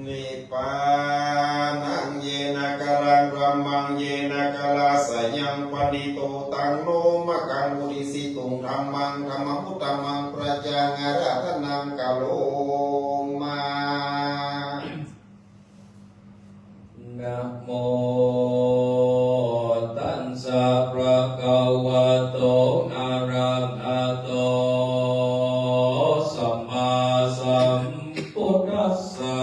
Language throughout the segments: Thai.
นิพพานังเยนะกรังรัมมังเยนะกลาสยังปณิโตตังโนมะกังมุริสิตุงธัมมังธัมมมุตตมังประจังอาราธนังกะโลมานะโมตัสสะภะคะวะโตอะระหะโตสัมมาสัมพุทธัสสะ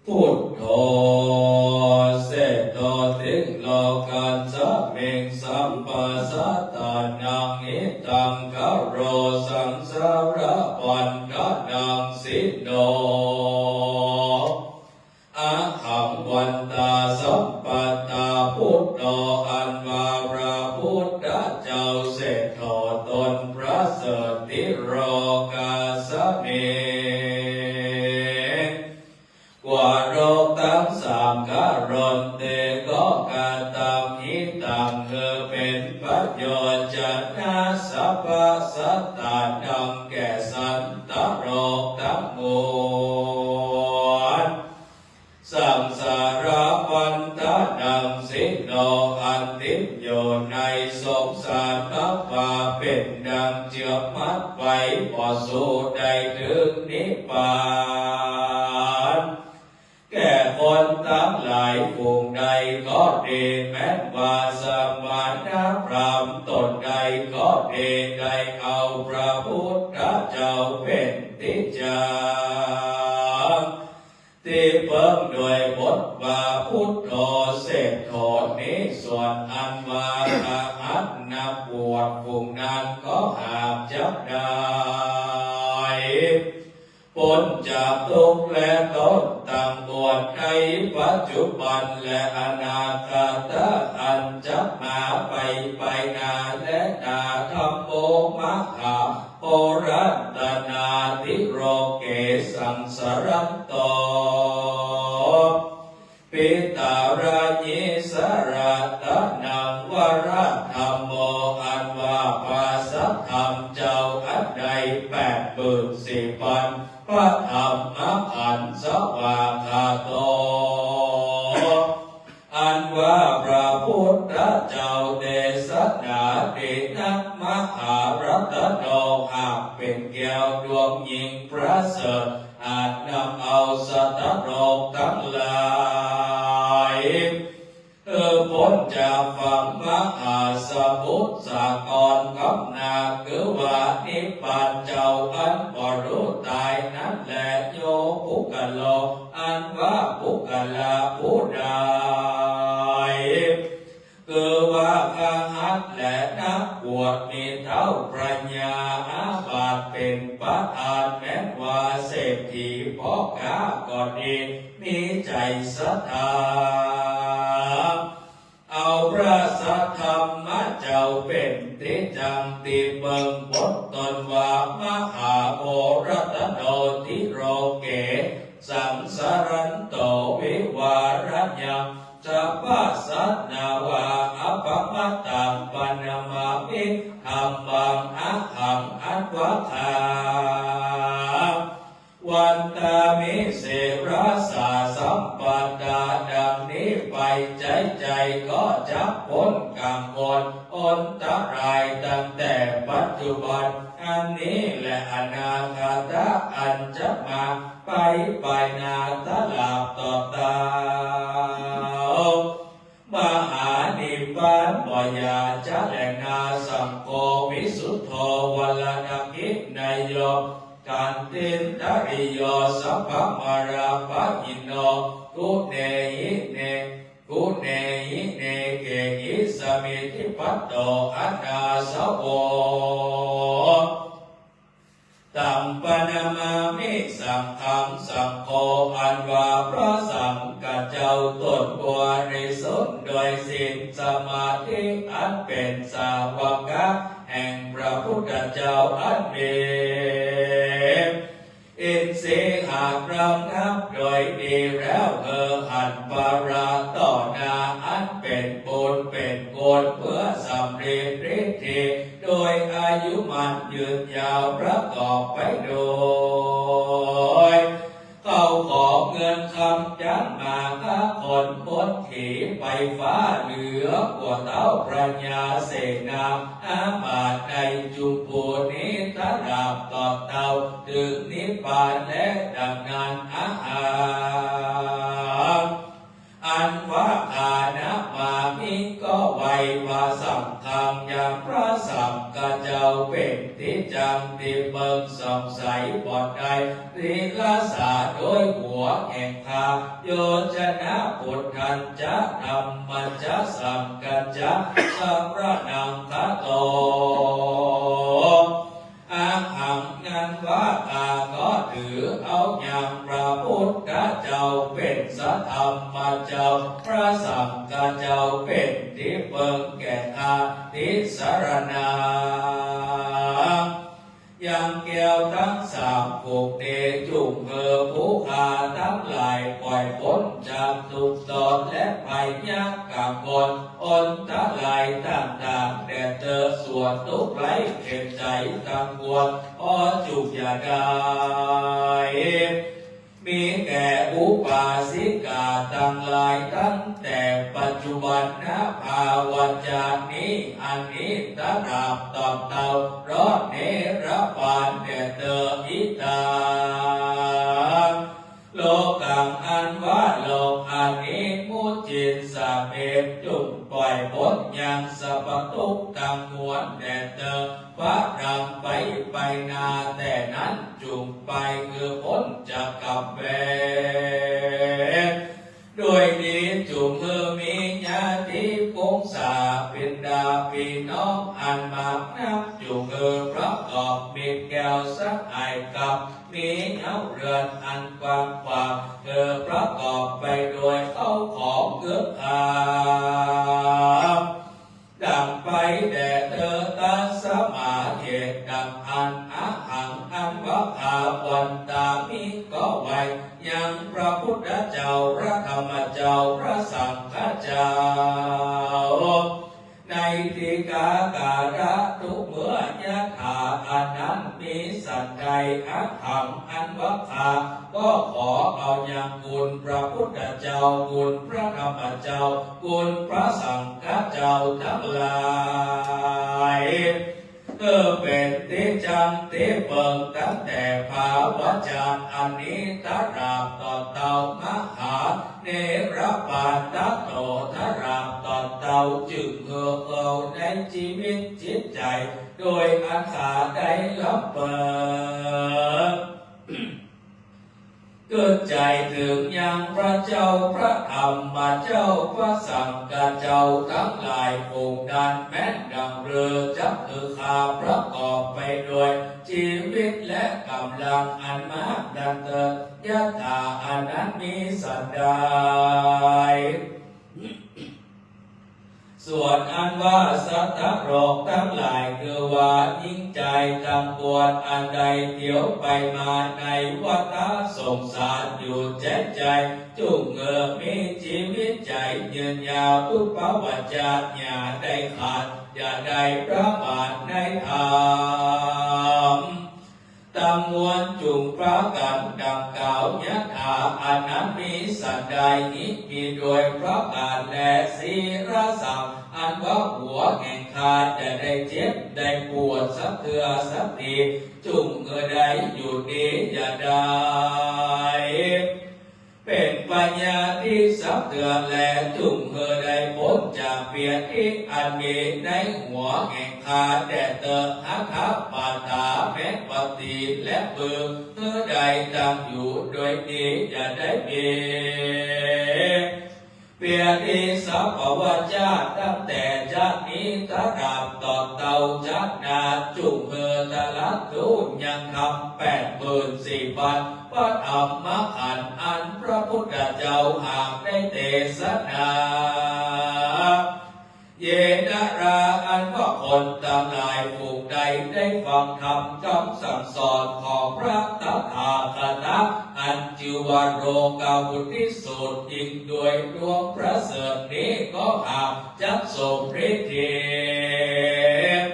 พุทโธเสโตติโลกัสสะเมงสัมปัสสะตานังอิตังกะโรสังสาระปันทะนังสิโนอะหังวันตาสัมปัตตาพุทโธอันว่าพระพุทธเจ้าเสด็จตนพระเสติโรกาสเมกว่าโรคทั้งสามกะรนเตก็กาตามหิตังเป็นประโยชน์จะนาสัพพะสัตตานังแก่สันตโรคทั้งมวลสังสารปันทะนังสิโนอันติดอยู่ในสงสารนับว่าเป็นดังเจือกมัดไว้พอสู่ได้ถึงนิพพานแก่คนทั้งหลายฝูงใดก็ดีแม้ว่าสมณพราหมณ์ตนใดก็ดีได้เอาพระพุทธเจ้าเป็นที่จักที่เพิ่มด้วยบทว่าพุทโธเสกโธนี้ส่วนอันว่าอัตนับปวดฝูงนั้นก็หามจับได้พ้นจากทุกข์และต้นต่างบวชในปัจจุบันและอนาคตอันจะมาไปนาและนาธรรมโมมหาโพรัตนาธิโรเกสังสารันโตปิตาราญิสรัตนังวรธรรมโมอันว่าภาษาธรรมเจ้าอันใด84,000พระธรรมอันสวากาโตอันว่าพระพุทธเจ้าเทศนาดีนักมหารัตโนหากเป็นแก้วดวงยิ่งประเสริฐอาจนำเอาสัตว์โลกทั้งหลายพ้นจากฝั่งมหาสมุทรสาครกับนาคือว่านิพพานเจ้าอันบ่รู้ตายนั้นแหละโยปุกะโลอันว่าปุกะลาผู้ใดคือว่าข้าหัดและนักบวชมีเท่าปรัญญาอาบาทเป็นประธานแม้ว่าเศรษฐีพ่อค้าก็ดีมีใจศรัทธาเอาพระสัทธรรมเจ้าเป็นที่จังตีเบิงบทตนว่ามหาโพรัตโนทิโรเกสังสารันโตวิวารัญญังสัพพสัตนาวาอภมัตตังปนามามิธัมมังอะหังอัตวะคาวันตามิเสราสาสัมปันดาดังนี้ไปใจก็จะพ้นกังวลอนตรายตั้งแต่ปัจจุบันอันนี้และอนาคตอันจะมาไปนาตลาบต่อตามหานิพพานบ่ยาจะแหล่งนาสังโฆวิสุทโธวัลนาคินายโยกันตินทริโยสัพพมาราภอินโนกุเนหิเนกุเนหิเนเกหิสมิทิปัตโตอนาสโวตัมปนามามิสังฆังสังโฆอันว่าพระสังฆเจ้าตนบริสุทธิ์โดยศีลสมาธิอันเป็นสาวกแห่งพระพุทธเจ้าอันมีเอ อินทรีย์หากรำงับโดยดีแล้วหันปาราต่อหนาอันเป็นบุญเป็นกุศลเพื่อสำเร็จฤทธิ์โดยอายุมันยืนยาวประกอบไปโดยเขาขอเงินคำจันมาข้าคนพ้นถีไปฟ้าเหลือกว่าเต้าพระญาเสนาอามาตในจุมปูนิทราบต่อเต้าถึงนิพพานและดังนั้นอาหารอันว่าอานะมามิก็ไวว่าสัมคังอย่างพระสัมกเจ้าเป็นที่จังที่เบิ่งสงสัยบ่ใดศีลสาโดยหัวแห่งพาโยชนะพุทธันจะธรรมัจจะสังกัจจะสัมระนังคะโตอาหังนั้นว่าอาก็ถือเอาอย่างพระพุทธเจ้าเป็นสัทธรรมเจ้าพระสังฆเจ้าเป็นที่เบิ่งแก่อาทิสรณายังแก้วทั้งสามผูกเดจุ่มผู้ขาทั้งหลายปล่อยพ้นจากทุกข์ตนและภัยยากกังวลอนตรายต่างๆแต่เธอส่วนทุกข์ไร้เก็บใจกังวลพอจุกอย่าได้มีแก่อุปาสิกาทั้งหลายตั้งแต่ปัจจุบันณภาวันจากนี้อันนี้ตราบต่อเต่ารอดเนรปานแด่เธออิตาโลกังอันว่าโลกอันนี้มุจินสาเมตจุดปล่อยพ้นยังสัพทุกข์ทั้งมวลแด่เธอพระรำไปนาแต่นั้นจุงไปคือพ้นจากกับเวรด้วยดีจุงมีญาติพงษาเป็นดาพี่น้องอันมากนับจุงประกอบมีแก้วสักไอกับมีเงาเรือนอันกว้างขวางประกอบไปโดยเข้าของเกือบอาดังไปแด่เธอตัสสมาเหตุดังอันอาหังอันวัคาวันตามิก็ไวยังพระพุทธเจ้าพระธรรมเจ้าพระสังฆเจ้าในทิกาการะทุกเมื่อยะถาอันนั้นมีสัตย์ใดอาหังอันวัคาก็ขอเอาอย่างบุญพระพุทธเจ้าบุญพระธรรมเจ้าบุญพระสังฆเจ้าทั้งหลายเป็นที่จังที่เปิงตั้งแต่ภาวะจากอันนี้ตราบต่อเต่ามหาเนรปานตัโตทราบต่อเต่าจึงเอาในชีวิตจิตใจโดยอาคาได้รับเปิดเกิดใจถึงยังพระเจ้าพระธรรมเจ้าพระสังฆเจ้าทั้งหลายองค์นั้นแม้นดังเรือจักข้าประกอบไปด้วยชีวิตและกำลังอันมากดังเถิดยะถาอันนั้นมีสัตย์ใดส่วนอันว่าสัตว์โรคทั้งหลายคือว่ายิ่งใจทั้งปวงอันใดเที่ยวไปมาในวัฏสงสารอยู่แจ้งใจจุ่มมีชีวิตใจยืนยาวทุกภาวะจาอย่าได้ขาดอย่าได้ประมาทในธรรมตามมวลจุงพระกันดังกล่าวยะถาอันนั้นมีสัตย์ใดนี้มีโดยพระการและศีรสัมอันว่าหัวแห่งขาดจะได้เจ็บได้ปวดสักเถื่อสักทีจุงได้อยู่ดีอย่าได้เป็นปัญญาที่สักเถื่อและจุงได้พ้นจากเปียที่อันมีในหัวแห่งขาดแต่เตอหักขับปาตาแม้ปฏิและเบือใดตั้งอยู่โดยดีอย่าได้เบียเปียที่สัพพวจาตั้งแต่จากนี้ตราบต่อเต่าจากนาจุงตะลักทุนยังทำ84,000พระธรรมขันธ์อันพระพุทธเจ้าหากได้เทศนาเยนะราอันว่าคนทั้งหลายผูกใดได้ฟังธรรมคำสั่งสอนของพ ระตถาคตอันจิวโรกาวุธิสูตรอีกด้วยดวงพระเสริฐนี้ก็หากจักสมฤทธิ์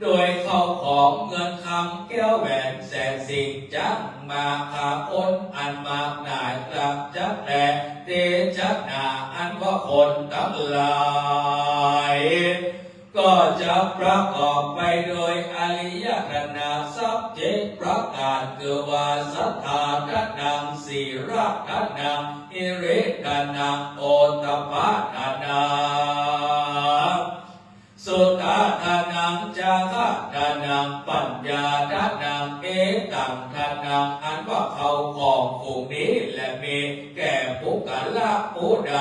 โดยเข้าของเงินคำแก้วแหวนแสนสิ่งจักมาขาคนอันมากหน่ายกลับจักแลเตจักนาอันว่าคนทั้งหลายก็จะประกอบไปโดยอริยธนาทรัพย์เจ็ดประการคือว่าสัทธาทัตนังสีรักทัตนังอิริทัตนังโอตตปะทัตนังสุตตะทัตนังจาคะทัตนังปัญญาทัตนังเอตังทัตนังอันว่าเขาของฝูงนี้และมีแก่ผู้กันละผู้ใด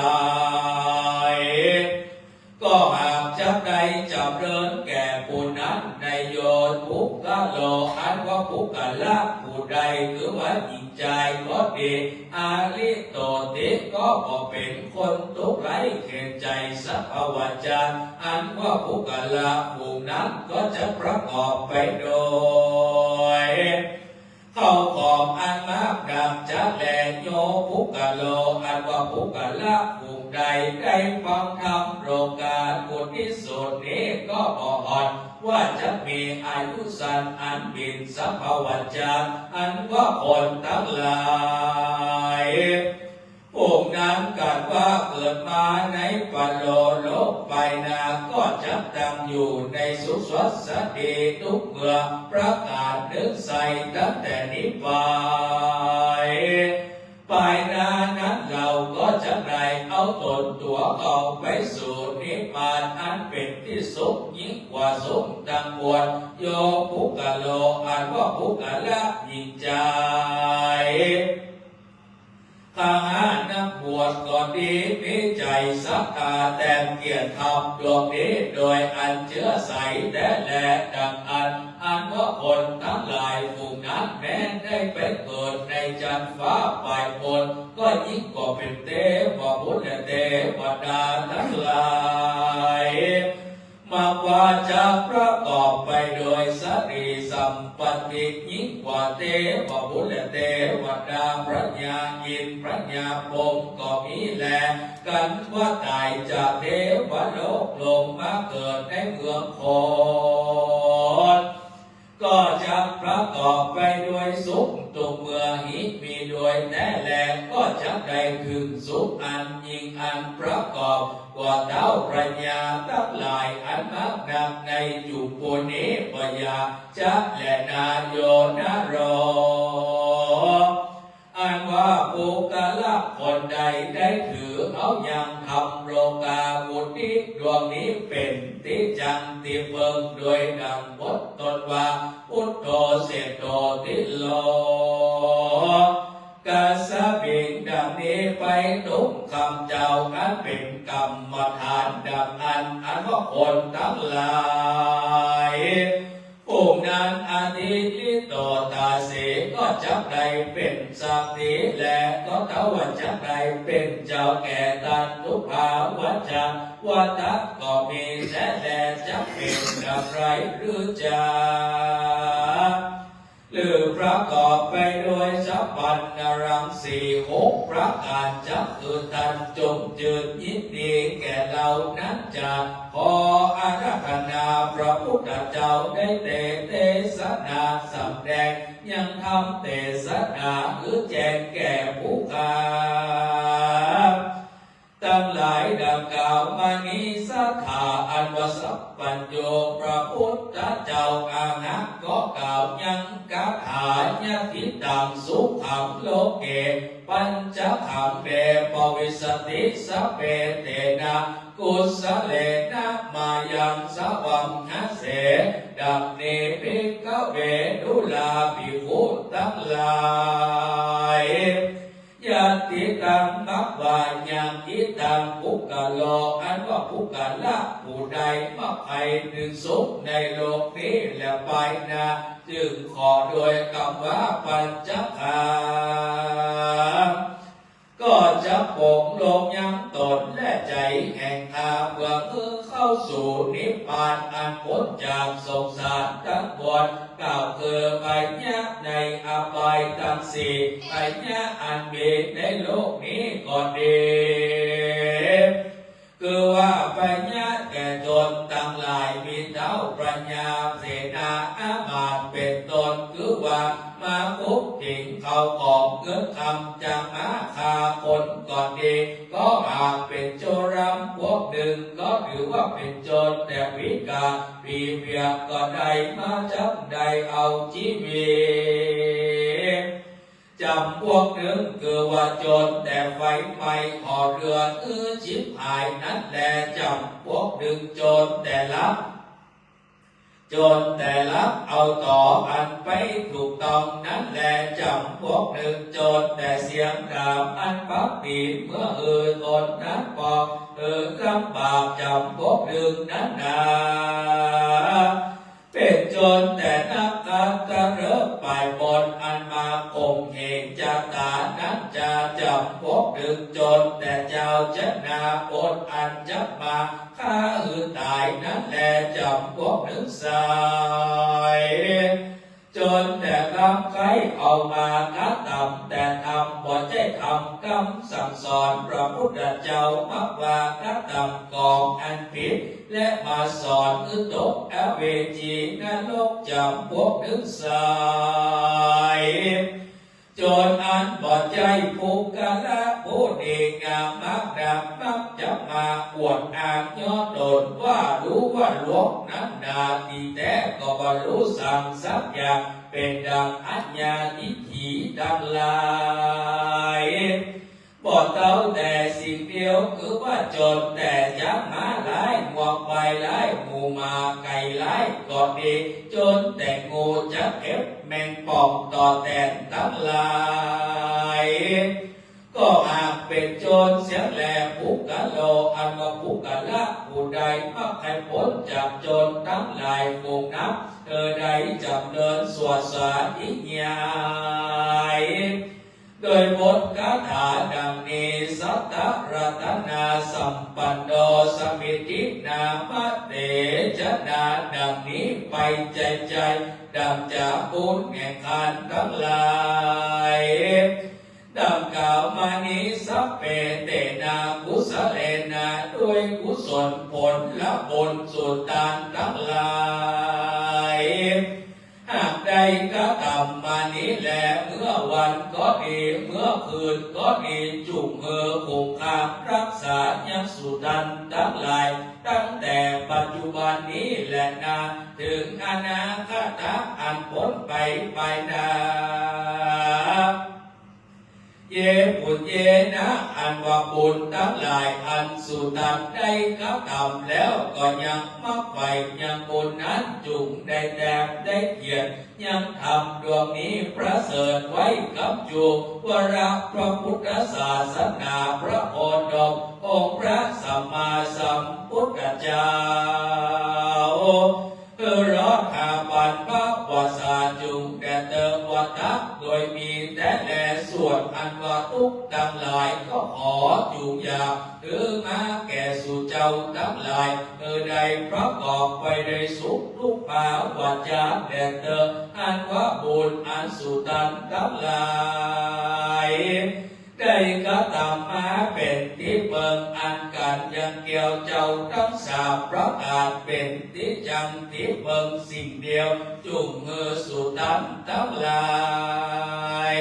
ก็หากจะได้จำเริญแก่ผู้นั้นในโยนภูกะโลอันว่าภูกะละผู้ใดคือว่าหญิงใจก็ดีอาลิโตติก็บอกเป็นคนทุกข์ไร้เข็นใจสัพพวัจจันอันว่าภูกะละผู้นั้นก็จะประกอบไปโดยเข้าของอันมากดังจะแลโยภูกะโลอันว่าภูกะละผู้ใดได้ฟังธรรมโรงการบุญที่สุดนี้ก็อ่อนว่าจะมีอายุสันอันบินสัพพวัจจันอันว่าคนทั้งหลายพวกนั้นกันว่าเกิดมาในปโลโลกไปนาก็จะตั้งอยู่ในสุขสวัสดีทุกเมื่อประกาศนึกใส่ตั้งแต่นี้ไปนานั้นเราก็จะได้เอาตนตัวเขาไปสู่นิพพานอันเป็นที่สุขยิ่งกว่าสุขทั้งมวลโยภูกะโลอันว่าภูกะละยิ่งใจข้าหานักบวชก็ดีมีใจศรัทธาแต่เกียรติธรรมดวงนี้โดยอันเชื้อใสแต่แลดังอันว่าคนทั้งหลายผู้นั้นแม้ได้ไปเกิดในจันทร์ฟ้าฝ่ายบนก็ยิ่งกว่าเป็นเทวบุตรและเทวดาทั้งหลายมากกว่าจะประกอบไปโดยสติสัมปติยิ่งกว่าเทวบุตรและเทวดาพระญาอินทร์พระญาพรหมก็มีแลกันว่าตายจากเทวโลกลงมาเกิดในเมืองโคตก็จะประกอบไปด้วยสุขตุเมื่อหิมีด้วยแต่แลก็จะได้ถึงสุขอันยิ่งอันประกอบกว่าเท้าปัญญาทั้งหลายอันมากนักในจุปุณิปยาจะและนาโยนาโรอันว่าภูกะละคนใดได้ถือเอายังทำโลกาวุฒิดวงนี้เป็นที่จังที่เบิ่งโดยดังบทตนว่าพุทโธเสโตติโลกาสบิงดังนี้ไปทุกคำเจ้าอันเป็นกรรมฐานดังอันว่าคนทั้งหลายผู้นั้นอธิลิโตตาเสก็จะได้เป็นสักทีและก็ทว่าจะได้เป็นเจ้าแก่ตันทุภาวัจจะวัฏก็มีแต่จะเป็นอะไรหรือจะหรือประกอบไปโดยสัพพันนรังสีหกประการจักคือทันจงจืดยินดีแก่เรานั้นจะขออาราธนาพระพุทธเจ้าได้เทศนาสำแดงยังทำเทศนาหรือแจงแก่ผู้ขาทั้งหลายดังกล่าวมานี้สัทธาอันว่าสัพพัญโยพระพุทธเจ้าอาหะก็กล่าวยังกถาญาติตังสุขังโลเกปัญจขังเปปวิสติสเปเตนะกุสเลนะมายังสวังหเสดังนี้ภิกขเวดุลาภิกขุทั้งหลายยะติตังมักวายังอิตังภูกะโลอันว่าภูกะละผู้ใดมักให้ถึงสุขในโลกนี้และไปนาจึงขอโดยคำว่าปัญจขังก็ ก็จะปกลงยังตนและใจแห่งอาเพื่อเข้าสู่นิพพานอันพ้นจากสงสารทั้งหมดกล่าวคือไปญะในอบายทั้งสี่ไปญะอันมีในโลกนี้ก่อนดีคือว่าปัญญาแก่ตนทั้งหลายมีเท่าปัญญาเสนาอามาตย์เป็นตนคือว่ามาคุกถิงเขาของเงินคำจะมาคาคนก่อนดีก็อาจเป็นโจรพวกหนึ่งก็ถือว่าเป็นโจรแต่วิกาปีเพียกก็ได้มาจับได้เอาชีวิตจำพวกหนึ่งคือว่าโจรแต่ไฟไหม้ขอเรือชิบหายนั่นแหละจำพวกหนึ่งโจรแต่ลับโจรแต่ลับเอาต่ออันไปถูกต้องนั่นแหละจำพวกหนึ่งโจรแต่เสียงดาบอันปักปีเมื่อตนนั้นบอกลำบากจำพวกหนึ่งนั้นนาเป็นโจรแต่นักการตะเริบไปบนอันมาคงเหงจะตานั้นจะจำพวกหนึ่งโจรแต่เจ้าชนะบนอันจะมาข้าตายนั้นแหละจำพวกหนึ่งสายจนแต่กำไขเอามาคัดทำแต่ทำบ่ใจทำคำสั่งสอนพระพุทธเจ้ามักว่าคัดทำกองอันผิดและมาสอนตกอเวจีนรกจำพวกหนึ่งสายจนอันบ่ใจภูกกะละผู้ดีงามมักดำมักจะมาอวดอ้างย่อตนว่ารู้ว่าหลวงนั้นนาทีแต่ก็บ่รู้สั่งสักอย่างเป็นดังอัญญาทิฏฐิดังลายบ่เท่าแต่สิ่งเดียวคือว่าจนแต่จะมาหลายงวกไปหลายหมู่มาไก่หลายก็ดีจนแต่งูจะเก็บแมงป่องต่อแตนทั้งหลายก็หากเป็นโจรเสียแลภูกกะโลอันว่าภูกกะละผู้ใดมักให้พ้นจากโจรทั้งหลายฝูงนับใดจำเนินสวดสาธิญญาโดยบทคาถาดังนี้สัทธรัตนาสัมปันโนสมิตินามเตชนาดังนี้ไปใจดังจากบุญแห่งขันธ์ทั้งหลายดังกล่าวมานี้สัพเพเตนะกุศเลนะด้วยกุศลผลและบุญสุดทานทั้งหลายหากใดก็ทำมานี้แลเมื่อวันก็ดีเมื่อคืนก็ดีจุงคงคามรักษายังสุดันทั้งหลายตั้งแต่ปัจจุบันนี้แหละนาถึงอนาคตอันพ้นไปภายหน้าเยปุญเยนะอันว่าบุญทั้งหลายอันสุดันได้กระทำแล้วก็ยังมักไฟยังบุญนั้นจุงได้แต้มได้เกียรติยังทำดวงนี้ประเสริฐไว้กับจูวระพระพุทธศาสนาพระโอษฐ์องค์พระสัมมาสัมพุทธเจ้ารอดหาปันพระวาสาจุงแต่เติมวัฏฏะโดยมีแต่แลส่วนอันว่าทุกทั้งหลายก็ขอจุงอยากมาแก่สู่เจ้าทั้งหลายใดประกอบไปด้วยสุขทุกภาวาจาแต่เติมอันว่าบุญอันสุตันทั้งหลายได้กระทำมาเป็นที่เบิ่งอันกันยังเกี่ยวเจ้าทั้งสามประการเป็นที่จังที่เบิ่งสิ่งเดียวจุงสุตันทั้งหลาย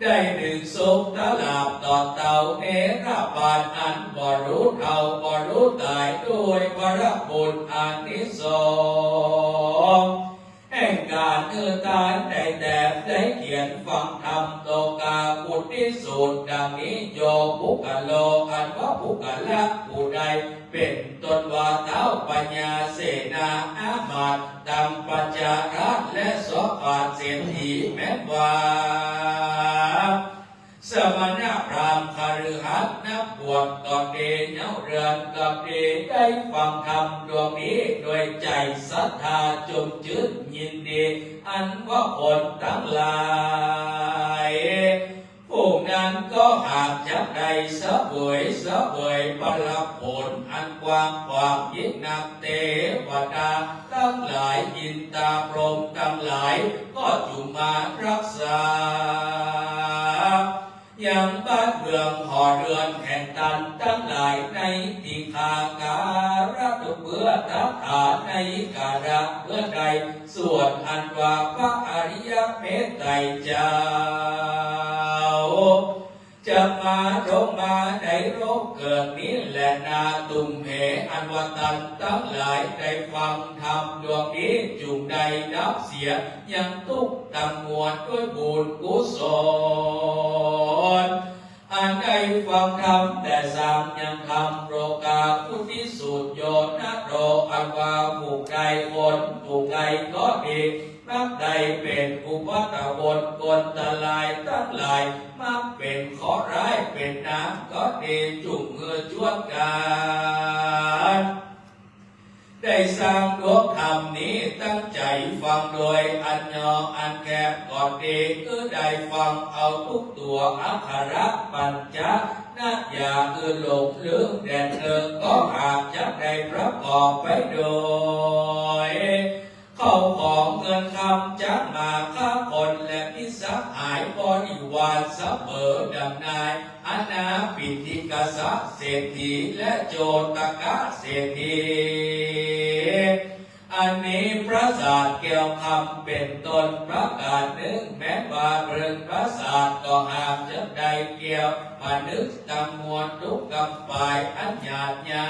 ได้ดึงสุขตลาบต่อเต่าเนรบาลอันบ่รู้เท่าบ่รู้ตายด้วยวรบุญอานิสงส์แห่งการทานได้แต่ได้เขียนฟังธรรมโตกาปุถิสูตรดังนี้โยภูกะโลอันว่าภูกะละผู้ใดเป็นตนว่าเท้าปัญญาเสนาอามาตย์ตามปัญจาระและสปาเศรษฐีแม้ว่าสมณพราหมณ์คฤหัสถ์นักบวชก็ดีเนาเรือนก็ดีได้ฟังธรรมดวงนี้โดยใจศรัทธาจงชื่นยินดีอันว่าคนทั้งหลาย ผู้นั้นก็หากจะได้เสวยบรรผลอันกว้างขวางยิ่งนักเทวดาทั้งหลายอินตาพรหมทั้งหลายก็จุมารักษายังบ้านเมืองหอเรือนแห่งตันทั้งหลายในทิคาการะตุเบื่อทักขาในการะเมื่อใดส่วนอันว่าพระอริยเมตไตรเจ้าจะมาลงมาในโลกเกิดนี้แหละนาตุมเหอันวตันทั้งหลายได้ฟังธรรมดวงนี้จุงใดนับเสียยังทุกตังมวลด้วยบุญกุศลอันได้ฟังธรรมแต่สามยังทำโรกาพุทธิสุตโยนะโรอันว่าผูกใดวนผูกใดก็ดีนับใดเป็นอุปัตตวนกลตลายทั้งหลายมักเป็นขอร้ายเป็นน้ำก็ดีจุ่มมือช่วยกันได้สร้างดวงธรรมนี้ตั้งใจฟังโดยอันยออันแคบก่อนดีคือได้ฟังเอาทุกตัวอักขระปัญจนักอย่าคือหลงลืมแดนเดิมก็หากจะได้ประกอบไปโดยเข้าของเงินคำจักมาฆ่าคนและพิสักหายบริวารเสมอดังนายอนาปิติกสะเศรษฐีและโจตกะเศรษฐีอันนี้พระศาสตร์เกี่ยวคำเป็นตนประกาศหนึ่งแม้ว่าเรื่องพระศาสตร์ก็หากจะได้เกี่ยวมานึกตังมวลทุกกำปายอันหยาดใหญ่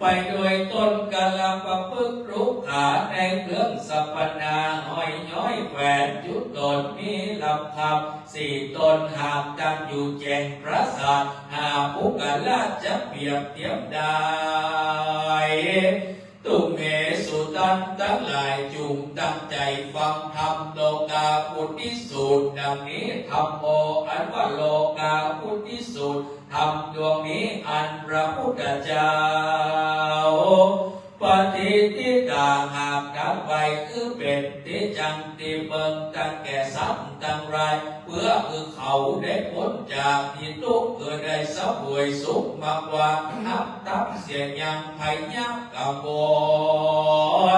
ไปโดยต้นกาลประพฤกษ์รุกขาในเครื่องสัพพนาห้อยย้อยแฝนจุดตนมีลำคำสี่ตนหากตั้งอยู่แจงพระศาสตร์หาภูกาลาจะเปรียบเทียบได้ตุเมสุตันทั้งหลายจุงตั้งใจฟังธรรมโลกาพุทธิสูตรดังนี้ธรรมโออันว่าโลกาพุทธิสูตรธรรมดวงนี้อันพระพุทธเจ้าปฏิทิตาหากดับไปคือเป็นที่จังที่เบิ่งตั้งแก่สัตว์ตั้งไรเพื่อคือเขาได้พ้นจากที่ทุกข์คือได้สวยสุขมากกว่านับทับเสียยังภัยยักกังว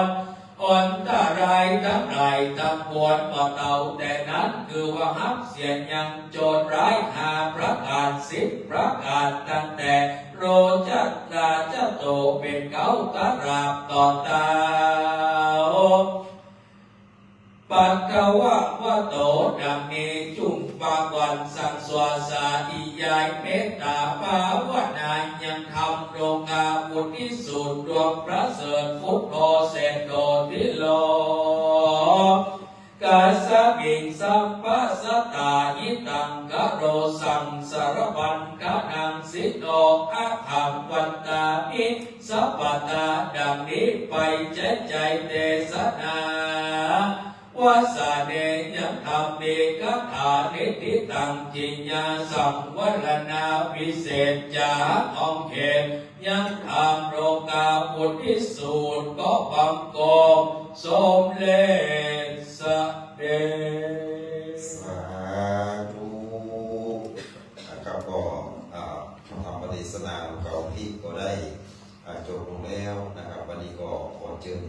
ลอันตรายทั้งหลายทั้งปวงมาเต่าแต่นั้นคือว่าฮับเสียยังโจรร้ายหาประกาศ10ประกาศตั้งแต่โรจัตตาเจ้าโตเป็นเขาตราบต่อตาปัจจวะวะโตดังนี้จุงปาวันสังสวาสาธิยายเมตตาภาวนายังทำโลกาบุตรที่สุดดวงพระเสริฐพุทโธเสนโตทิโลกาสบิงสัมปัสสตาหิตังกะโรสังสารพันกะนังสิโตอาหังวันตาอิสัพพตาดังนี้ไปใจเทศนาวาสาเนยังทำเดกถานิติตังจิญญาสังวรนาวิเศษจาองเขตยังทำโลกาบุตรที่สูตรก็บังกมสมเลสเดสาธุนะครับก็ทำปฏิสนาของเราที่ก็ได้จบลงแล้วนะครับวันนี้ก็ขอเชิญ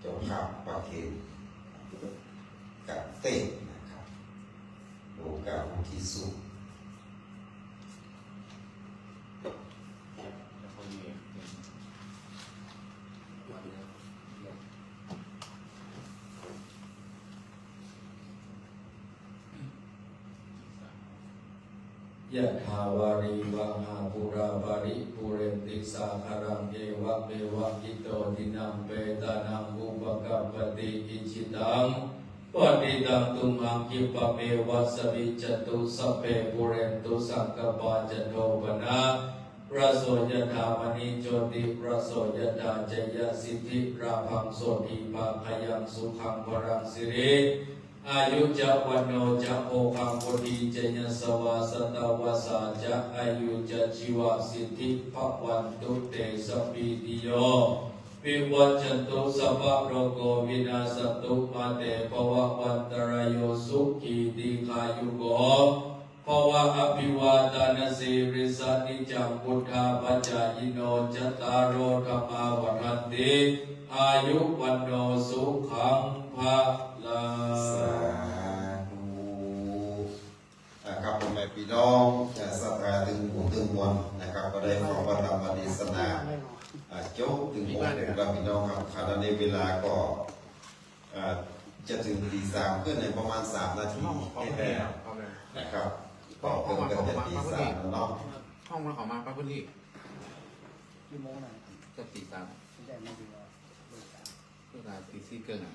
เจ้าภาพประเคนกับเต้นะครับโลกาพุทธิสุขยะถาวาริวังหาปุราปาริปุเรนติสาคารังเอวะเมวะอิโตทินังเปตานังอุปกัปปติอิชิตังปฏิตังตุมังคิปะเมวัสวิจตุสัพเพปุเรนตุสังกปาจโตปนะประโสยถามณีโจติประโสยถาจยสิทธิราภังโสติภาคยังสุขังวรังสิริอายุจะวันโนจะโอคังโพธิเจญสวาสตาวาสาจะอายุจะชีวสิทธิภวันตุเตสปีติโย วิวัชชันตุสัพพะโรโควินาศตุมาเตภวะวันตรายโยสุขีติขายุโกภวะอภิวาทานสีริสานิจังพุทธาปัจจายโนจตตารโอธรรมาวันติอายุวันโนสุขังภะลัง สาธุครับผมแม่พี่น้องจะศรัทธาถึงหมู่ถึงมวลนะครับก็ได้ฟังพระธรรมเทศนาจบถึงหมู่ถึงกับพี่น้องครับขณะนี้เวลาก็จะถึงตี 3เพื่อนในประมาณ3 นาทีนะครับก็เพิ่งกันจะตี 3แล้วเนาะ ห้องมันขอมาป้าพื้นที่ กี่โมงน่ะ จะตี 3 ไม่ได้ไม่ดีว่า เวลาตี 4 เกินอ่ะ